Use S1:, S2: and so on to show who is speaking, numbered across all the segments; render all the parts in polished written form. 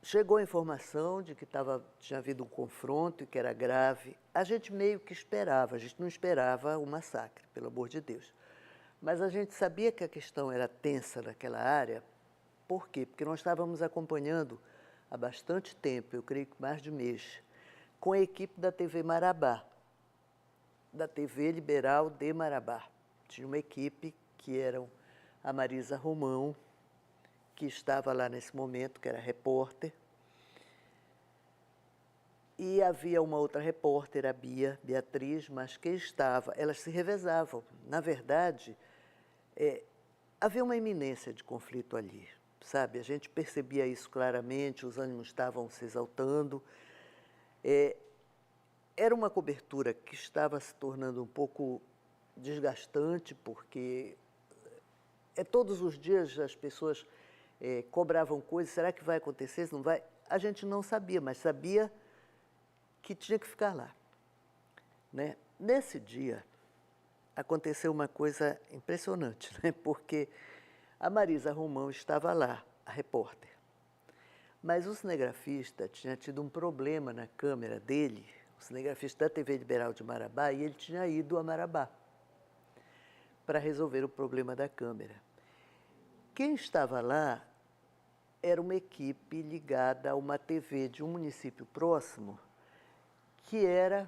S1: chegou a informação de que tinha havido um confronto e que era grave. A gente meio que esperava, a gente não esperava o massacre, pelo amor de Deus. Mas a gente sabia que a questão era tensa naquela área. Por quê? Porque nós estávamos acompanhando há bastante tempo, eu creio que mais de mês, com a equipe da TV Marabá, da TV Liberal de Marabá. Tinha uma equipe que eram a Marisa Romão, que estava lá nesse momento, que era repórter, e havia uma outra repórter, a Beatriz, mas que estava, elas se revezavam. Na verdade, havia uma iminência de conflito ali, sabe? A gente percebia isso claramente, os ânimos estavam se exaltando. Era uma cobertura que estava se tornando um pouco desgastante, porque todos os dias as pessoas cobravam coisas, será que vai acontecer, se não vai? A gente não sabia, mas sabia que tinha que ficar lá, né? Nesse dia, aconteceu uma coisa impressionante, né? Porque a Marisa Romão estava lá, a repórter, mas o cinegrafista tinha tido um problema na câmera dele, o cinegrafista da TV Liberal de Marabá, e ele tinha ido a Marabá para resolver o problema da câmera. Quem estava lá era uma equipe ligada a uma TV de um município próximo, que era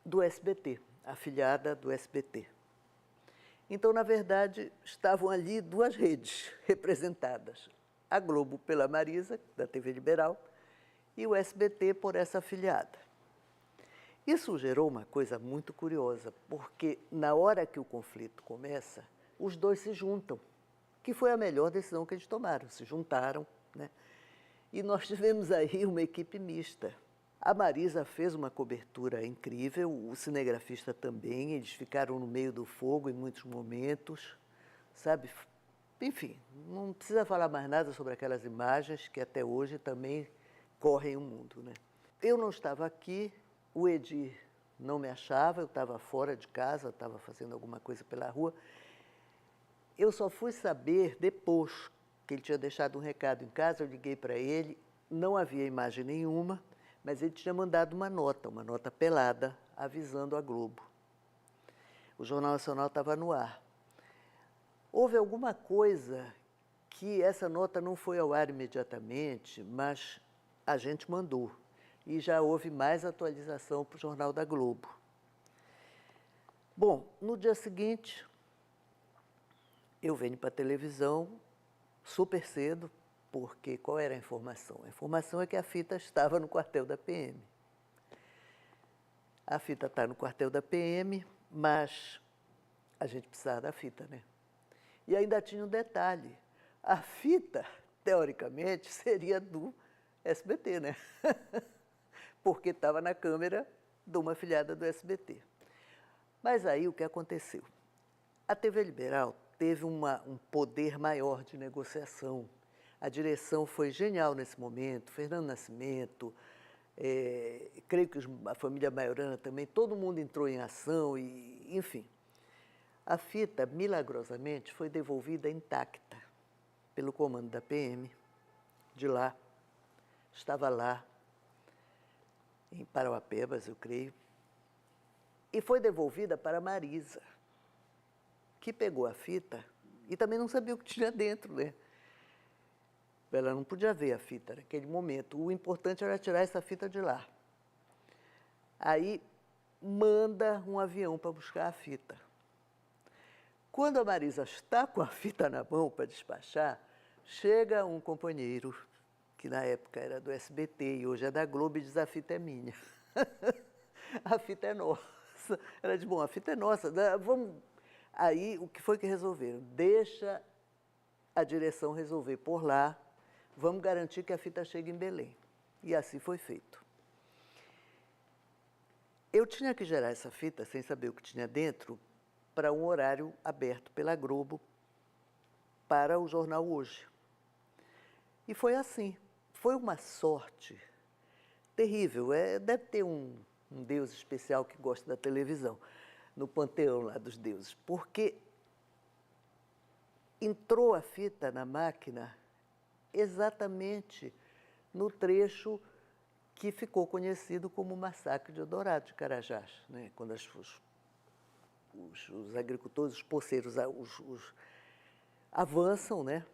S1: do SBT, afiliada do SBT. Então, na verdade, estavam ali duas redes representadas. A Globo pela Marisa, da TV Liberal, e o SBT por essa afiliada. Isso gerou uma coisa muito curiosa, porque na hora que o conflito começa, os dois se juntam, que foi a melhor decisão que eles tomaram, se juntaram, né? E nós tivemos aí uma equipe mista. A Marisa fez uma cobertura incrível, o cinegrafista também, eles ficaram no meio do fogo em muitos momentos, sabe? Enfim, não precisa falar mais nada sobre aquelas imagens que até hoje também correm o mundo, né? Eu não estava aqui, o Edir não me achava, eu estava fora de casa, estava fazendo alguma coisa pela rua. Eu só fui saber depois que ele tinha deixado um recado em casa, eu liguei para ele, não havia imagem nenhuma, mas ele tinha mandado uma nota pelada, avisando a Globo. O Jornal Nacional estava no ar. Houve alguma coisa que essa nota não foi ao ar imediatamente, mas a gente mandou. E já houve mais atualização para o Jornal da Globo. Bom, no dia seguinte, eu venho para a televisão super cedo, porque qual era a informação? A informação é que a fita estava no quartel da PM. A fita está no quartel da PM, mas a gente precisava da fita, né? E ainda tinha um detalhe. A fita, teoricamente, seria do SBT, né? Porque estava na câmera de uma afiliada do SBT. Mas aí o que aconteceu? A TV Liberal teve um poder maior de negociação. A direção foi genial nesse momento, Fernando Nascimento, creio que a família Maiorana também, todo mundo entrou em ação, e, enfim. A fita, milagrosamente, foi devolvida intacta pelo comando da PM, de lá. Estava lá, em Parauapebas, eu creio, e foi devolvida para a Marisa, que pegou a fita e também não sabia o que tinha dentro, né? Ela não podia ver a fita naquele momento. O importante era tirar essa fita de lá. Aí manda um avião para buscar a fita. Quando a Marisa está com a fita na mão para despachar, chega um companheiro, que na época era do SBT e hoje é da Globo, e diz: a fita é minha. A fita é nossa. Ela diz: bom, a fita é nossa, vamos... Aí, o que foi que resolveram? Deixa a direção resolver por lá, vamos garantir que a fita chegue em Belém. E assim foi feito. Eu tinha que gerar essa fita, sem saber o que tinha dentro, para um horário aberto pela Globo para o jornal Hoje. E foi assim. Foi uma sorte terrível. Deve ter um deus especial que gosta da televisão, no panteão lá dos deuses, porque entrou a fita na máquina exatamente no trecho que ficou conhecido como o Massacre de Eldorado de Carajás, né? Quando os agricultores, os poceiros, avançam, né?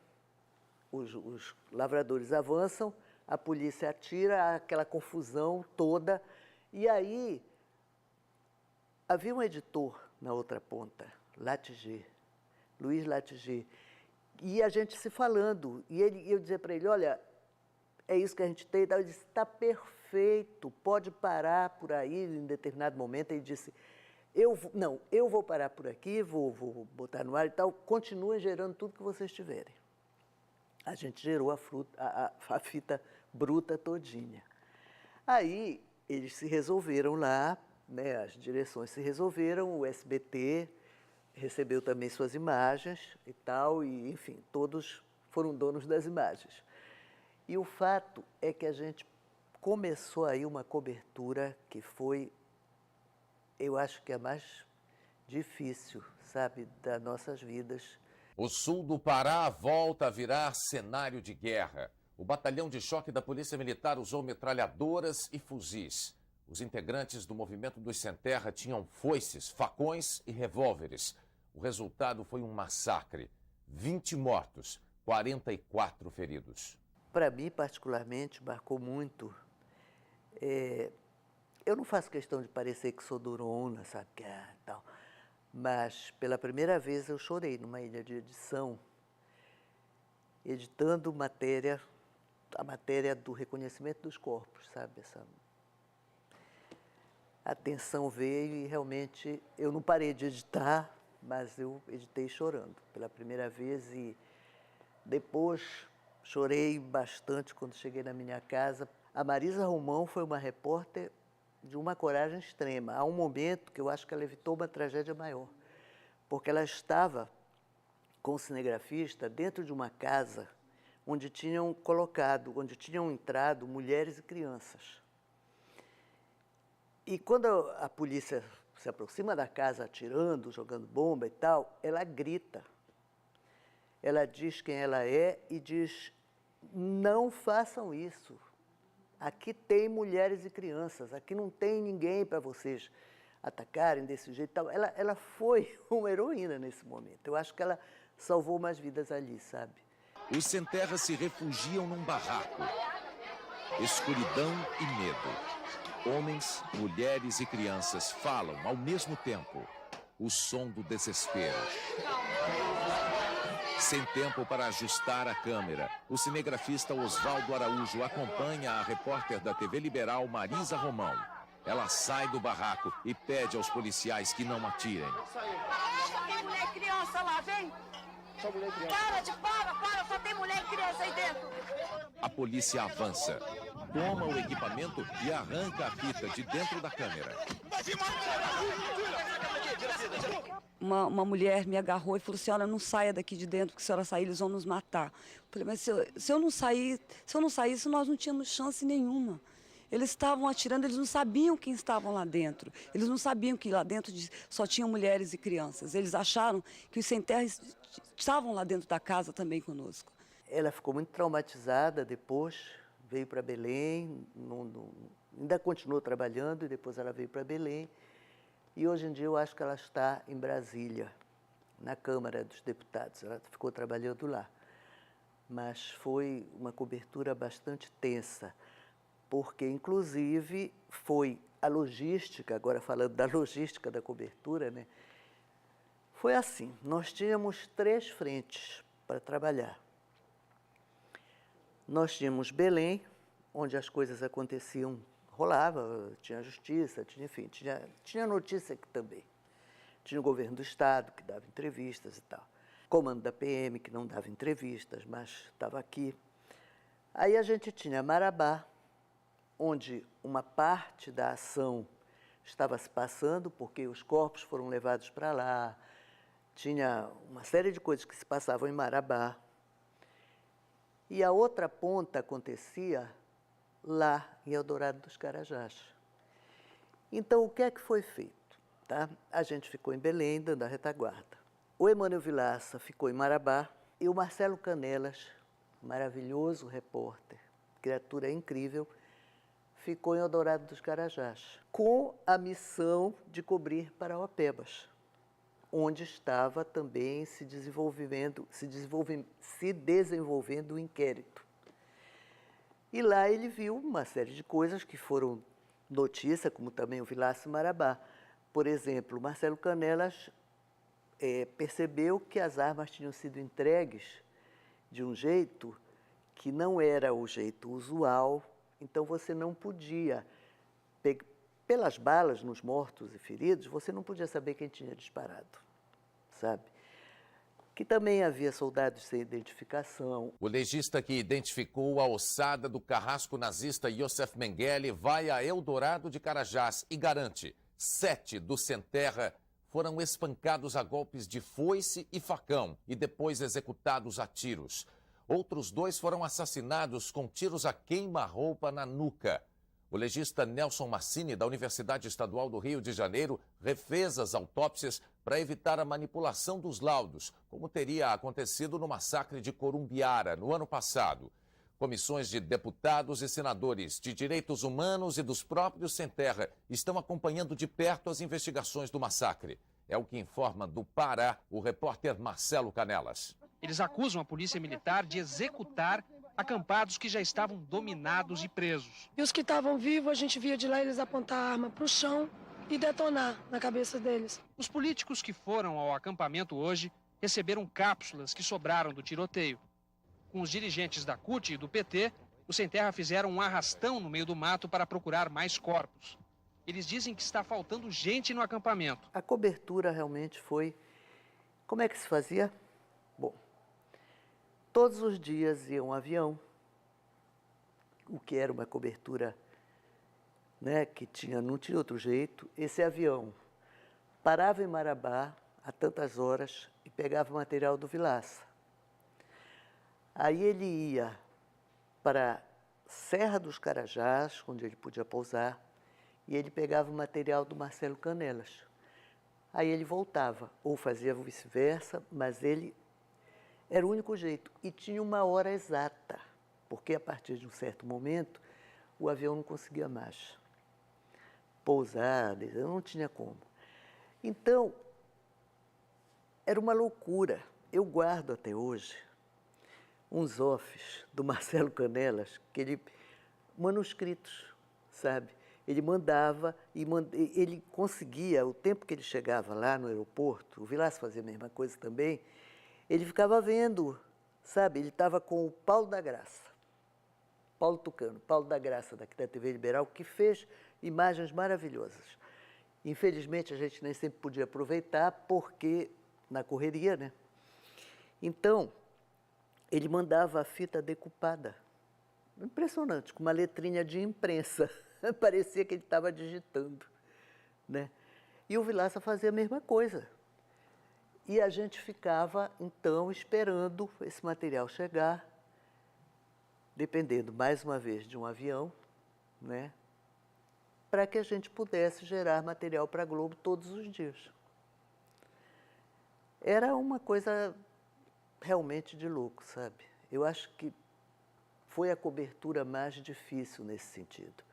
S1: Os lavradores avançam, a polícia atira, aquela confusão toda. E aí, havia um editor na outra ponta, Latiger, Luiz Latiger, e a gente se falando. E eu dizia para ele, olha, é isso que a gente tem. Ele disse, está perfeito, pode parar por aí em determinado momento. Ele disse, eu vou parar por aqui, vou botar no ar e tal, continuem gerando tudo que vocês tiverem. A gente gerou a fita bruta todinha. Aí eles se resolveram lá, né, as direções se resolveram, o SBT recebeu também suas imagens e tal, e enfim, todos foram donos das imagens. E o fato é que a gente começou aí uma cobertura que foi, eu acho que a mais difícil, sabe, das nossas vidas.
S2: O sul do Pará volta a virar cenário de guerra. O batalhão de choque da Polícia Militar usou metralhadoras e fuzis. Os integrantes do movimento dos Sem Terra tinham foices, facões e revólveres. O resultado foi um massacre. 20 mortos, 44 feridos.
S1: Para mim, particularmente, marcou muito. Eu não faço questão de parecer que sou durona, sabe, que tal. Mas, pela primeira vez, eu chorei numa ilha de edição, editando a matéria do reconhecimento dos corpos, sabe? A tensão veio e, realmente, eu não parei de editar, mas eu editei chorando pela primeira vez e depois chorei bastante quando cheguei na minha casa. A Marisa Romão foi uma repórter de uma coragem extrema. Há um momento que eu acho que ela evitou uma tragédia maior, porque ela estava com o cinegrafista dentro de uma casa onde tinham entrado mulheres e crianças. E quando a polícia se aproxima da casa atirando, jogando bomba e tal, ela grita. Ela diz quem ela é e diz, não façam isso. Aqui tem mulheres e crianças, aqui não tem ninguém para vocês atacarem desse jeito e tal. Ela foi uma heroína nesse momento. Eu acho que ela salvou umas vidas ali, sabe?
S3: Os Sem Terra se refugiam num barraco. Escuridão e medo. Homens, mulheres e crianças falam ao mesmo tempo. O som do desespero. Sem tempo para ajustar a câmera, o cinegrafista Oswaldo Araújo acompanha a repórter da TV Liberal Marisa Romão. Ela sai do barraco e pede aos policiais que não atirem.
S4: Só tem mulher e criança lá, vem! Para, só tem mulher e criança aí dentro!
S3: A polícia avança, toma o equipamento e arranca a fita de dentro da câmera.
S5: Uma mulher me agarrou e falou, senhora, não saia daqui de dentro, porque se a senhora sair, eles vão nos matar. Eu falei, mas se eu não saísse, nós não tínhamos chance nenhuma. Eles estavam atirando, eles não sabiam quem estavam lá dentro. Eles não sabiam que lá dentro só tinham mulheres e crianças. Eles acharam que os Sem Terra estavam lá dentro da casa também conosco.
S1: Ela ficou muito traumatizada depois, veio para Belém, ainda continuou trabalhando e depois ela veio para Belém. E hoje em dia eu acho que ela está em Brasília, na Câmara dos Deputados. Ela ficou trabalhando lá. Mas foi uma cobertura bastante tensa, porque, inclusive, foi a logística, agora falando da logística da cobertura, né? Foi assim, nós tínhamos 3 frentes para trabalhar. Nós tínhamos Belém, onde as coisas aconteciam, rolava, tinha justiça, enfim, tinha notícia aqui também. Tinha o governo do Estado, que dava entrevistas e tal. Comando da PM, que não dava entrevistas, mas estava aqui. Aí a gente tinha Marabá, onde uma parte da ação estava se passando, porque os corpos foram levados para lá, tinha uma série de coisas que se passavam em Marabá. E a outra ponta acontecia lá em Eldorado dos Carajás. Então, o que é que foi feito? Tá? A gente ficou em Belém, dando a retaguarda. O Emmanuel Vilaça ficou em Marabá e o Marcelo Canelas maravilhoso repórter, criatura incrível, ficou em Eldorado dos Carajás, com a missão de cobrir Parauapebas, onde estava também se desenvolvendo o inquérito. E lá ele viu uma série de coisas que foram notícia, como também o Vilaça Marabá. Por exemplo, Marcelo Canelas percebeu que as armas tinham sido entregues de um jeito que não era o jeito usual, então você não podia, pelas balas nos mortos e feridos, você não podia saber quem tinha disparado, sabe? Que também havia soldados sem identificação.
S2: O legista que identificou a ossada do carrasco nazista Yosef Mengele vai a Eldorado de Carajás e garante: 7 do Sem Terra foram espancados a golpes de foice e facão e depois executados a tiros. Outros 2 foram assassinados com tiros a queima-roupa na nuca. O legista Nelson Massini, da Universidade Estadual do Rio de Janeiro, refez as autópsias para evitar a manipulação dos laudos, como teria acontecido no massacre de Corumbiara, no ano passado. Comissões de deputados e senadores de direitos humanos e dos próprios Sem Terra estão acompanhando de perto as investigações do massacre. É o que informa do Pará o repórter Marcelo Canelas.
S6: Eles acusam a polícia militar de executar acampados que já estavam dominados e presos.
S7: E os que estavam vivos, a gente via de lá eles apontar a arma para o chão e detonar na cabeça deles.
S6: Os políticos que foram ao acampamento hoje receberam cápsulas que sobraram do tiroteio. Com os dirigentes da CUT e do PT, os Sem Terra fizeram um arrastão no meio do mato para procurar mais corpos. Eles dizem que está faltando gente no acampamento.
S1: A cobertura realmente foi... Como é que se fazia? Bom, todos os dias ia um avião, o que era uma cobertura, né, que não tinha outro jeito. Esse avião parava em Marabá a tantas horas e pegava material do Vilaça. Aí ele ia para Serra dos Carajás, onde ele podia pousar, e ele pegava o material do Marcelo Canelas. Aí ele voltava, ou fazia vice-versa, mas ele era o único jeito. E tinha uma hora exata, porque a partir de um certo momento o avião não conseguia mais pousar, não tinha como. Então, era uma loucura. Eu guardo até hoje uns offs do Marcelo Canelas, manuscritos, sabe? Ele mandava, ele conseguia, o tempo que ele chegava lá no aeroporto, o Vilaça fazia a mesma coisa também, ele ficava vendo, sabe? Ele estava com o Paulo da Graça, Paulo Tucano, Paulo da Graça, daqui da TV Liberal, que fez imagens maravilhosas. Infelizmente, a gente nem sempre podia aproveitar, porque na correria, né? Então, ele mandava a fita decupada, impressionante, com uma letrinha de imprensa. Parecia que ele estava digitando, né? E o Vilaça fazia a mesma coisa. E a gente ficava, então, esperando esse material chegar, dependendo, mais uma vez, de um avião, né? Para que a gente pudesse gerar material para a Globo todos os dias. Era uma coisa realmente de louco, sabe? Eu acho que foi a cobertura mais difícil nesse sentido.